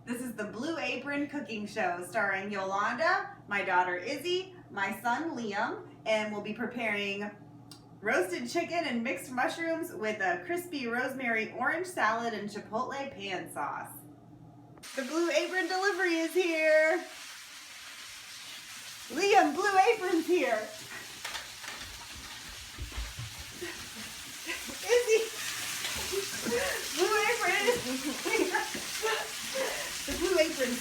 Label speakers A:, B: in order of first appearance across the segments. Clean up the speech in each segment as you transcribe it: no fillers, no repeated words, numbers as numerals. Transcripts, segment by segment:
A: This is the Blue Apron cooking show starring Yolanda, my daughter Izzy, my son Liam, and we'll be preparing roasted chicken and mixed mushrooms with a crispy rosemary orange salad and chipotle pan sauce. The Blue Apron delivery is here. Liam, Blue Apron's here. Izzy, Blue Apron. The Blue Apron.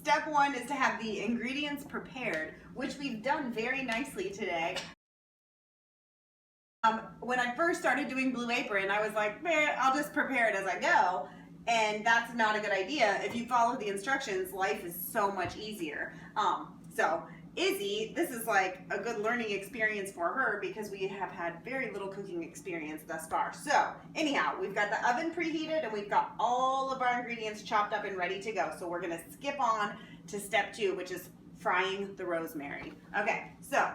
A: Step one is to have the ingredients prepared, which we've done very nicely today. When I first started doing Blue Apron, I was like, man, I'll just prepare it as I go. And that's not a good idea. If you follow the instructions, life is so much easier. So Izzy, this is like a good learning experience for her because we have had very little cooking experience thus far. So anyhow, we've got the oven preheated and we've got all of our ingredients chopped up and ready to go. So we're gonna skip on to step two, which is frying the rosemary. Okay, so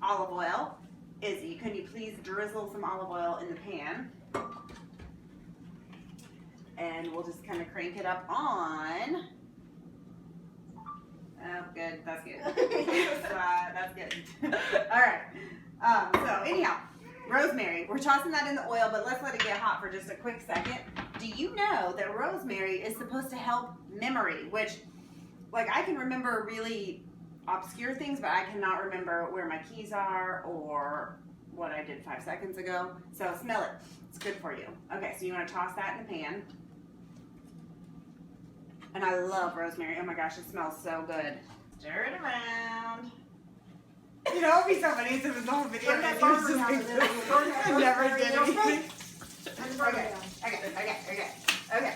A: olive oil. Izzy, can you please drizzle some olive oil in the pan? And we'll just kind of crank it up on. Oh, good. That's good. That's good. All right. So anyhow, rosemary. We're tossing that in the oil, but let's let it get hot for just a quick second. Do you know that rosemary is supposed to help memory? Which, like, I can remember really obscure things, but I cannot remember where my keys are or what I did 5 seconds ago. So smell it. It's good for you. Okay, so you want to toss that in the pan. And I love rosemary. Oh my gosh, it smells so good. Stir it around. You know, it'd be so funny if it was the whole video.
B: Turn that burner down a little.
A: Never did anything.
B: Okay.
A: Okay.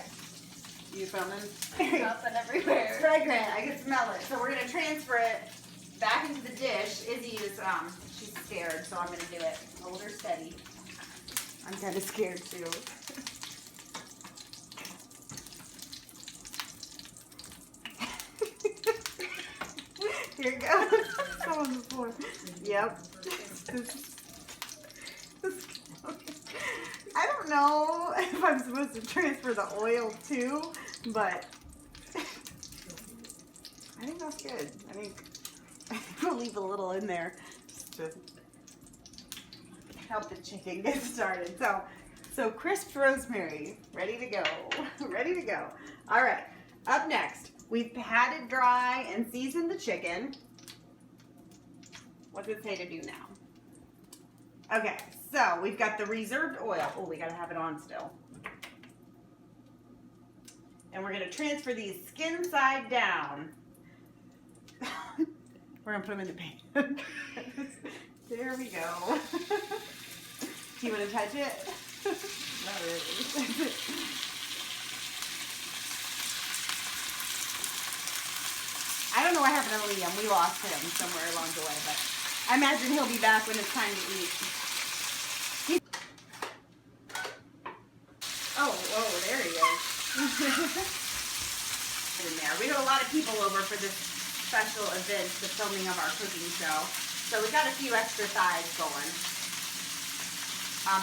A: You filming?
B: Nothing everywhere.
A: Fragrant. I can smell it. So we're gonna transfer it back into the dish. Izzy is she's scared, so I'm gonna do it. Hold her steady. I'm kind of scared too. Here it goes. It's on the floor. Yep. I don't know if I'm supposed to transfer the oil too, but I think that's good. I think we'll leave a little in there just to help the chicken get started. So crisped rosemary, ready to go. Ready to go. All right, up next. We've patted dry and seasoned the chicken. What does it say to do now? Okay, so we've got the reserved oil. Oh, we gotta have it on still. And we're gonna transfer these skin side down. We're gonna put them in the pan. There we go. Do you wanna touch it? Not really. I don't know what happened to Liam. We lost him somewhere along the way, but I imagine he'll be back when it's time to eat. Oh, there he is. In there. We have a lot of people over for this special event, the filming of our cooking show. So we got a few extra thighs going.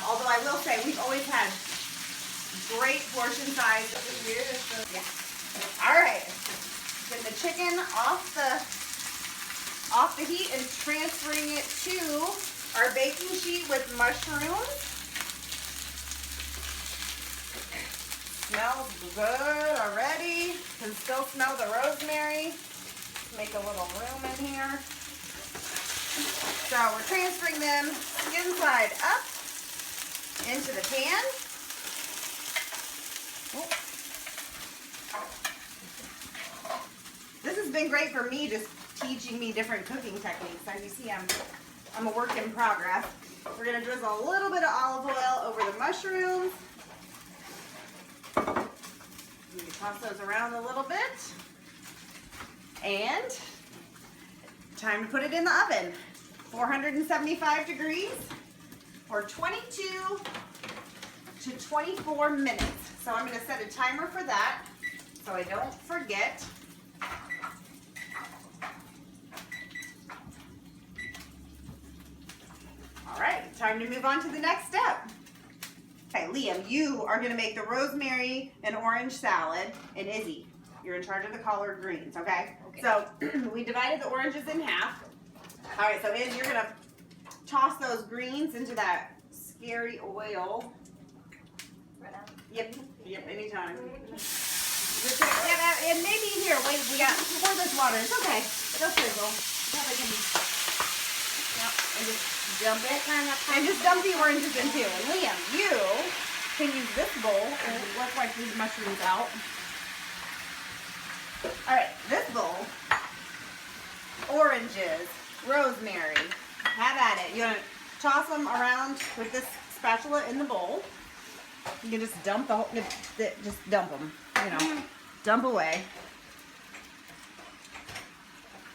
A: Although I will say, we've always had great portion size. Yeah. All right. Getting the chicken off the heat and transferring it to our baking sheet with mushrooms. Smells good already. Can still smell the rosemary. Make a little room in here. So we're transferring them inside up into the pan. This has been great for me, just teaching me different cooking techniques. As you see, I'm a work in progress. We're gonna drizzle a little bit of olive oil over the mushrooms. You can toss those around a little bit. And time to put it in the oven. 475 degrees for 22 to 24 minutes. So I'm gonna set a timer for that so I don't forget. All right, time to move on to the next step. Okay, Liam, you are gonna make the rosemary and orange salad, and Izzy, You're in charge of the collard greens, okay?
B: Okay.
A: So we divided the oranges in half. All right, so you're gonna toss those greens into that scary oil.
B: Right now.
A: Yep, anytime. Yeah, and maybe here, wait, pour this water. It's okay. It'll sizzle. Probably can, yep, and just dump it. And just dump the oranges in too. And Liam, you can use this bowl and let's wipe these mushrooms out. All right, this bowl, oranges, rosemary, have at it. You want to toss them around with this spatula in the bowl. You can just dump the whole, just dump them, you know, dump away.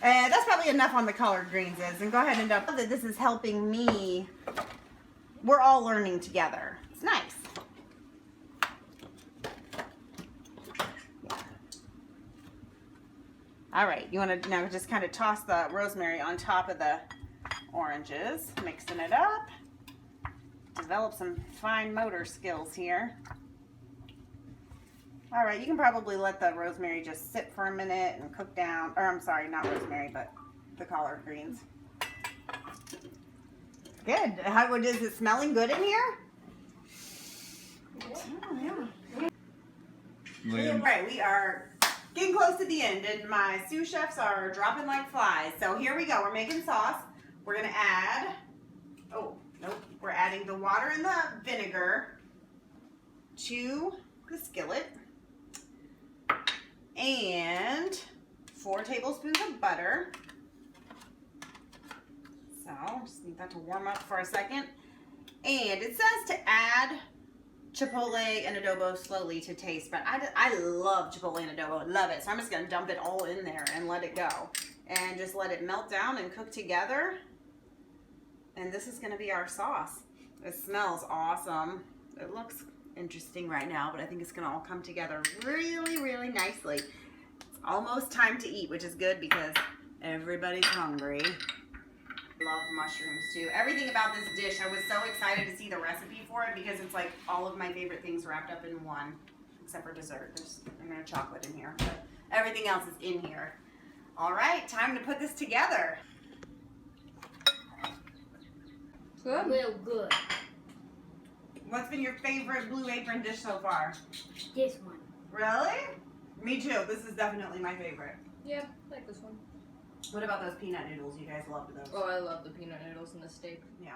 A: And that's probably enough on the collard greens and go ahead and dump. That this is helping me. We're all learning together. It's nice. All right, you want to now just kind of toss the rosemary on top of the oranges, mixing it up. Develop some fine motor skills here. All right, you can probably let the rosemary just sit for a minute and cook down. Or I'm sorry, not rosemary, but the collard greens. Good. How is it smelling good in here? Oh, yeah.
C: Liam.
A: All right, we are getting close to the end, and my sous chefs are dropping like flies. So here we go. We're making sauce. We're gonna add. Oh, nope. We're adding the water and the vinegar to the skillet. And 4 tablespoons of butter. So, just need that to warm up for a second. And it says to add chipotle and adobo slowly to taste, but I love chipotle and adobo, love it. So I'm just gonna dump it all in there and let it go. And just let it melt down and cook together. And this is gonna be our sauce. It smells awesome. It looks interesting right now, but I think it's gonna all come together really, really nicely. It's almost time to eat, which is good because everybody's hungry. Love mushrooms too. Everything about this dish, I was so excited to see the recipe for it because it's like all of my favorite things wrapped up in one, except for dessert. There's chocolate in here, but everything else is in here. All right, time to put this together.
B: Good. Real good.
A: What's been your favorite Blue Apron dish so far?
B: This one.
A: Really? Me too. This is definitely my favorite.
D: Yeah, I like this one.
A: What about those peanut noodles? You guys loved those.
D: Oh, I love the peanut noodles and the steak.
A: Yeah.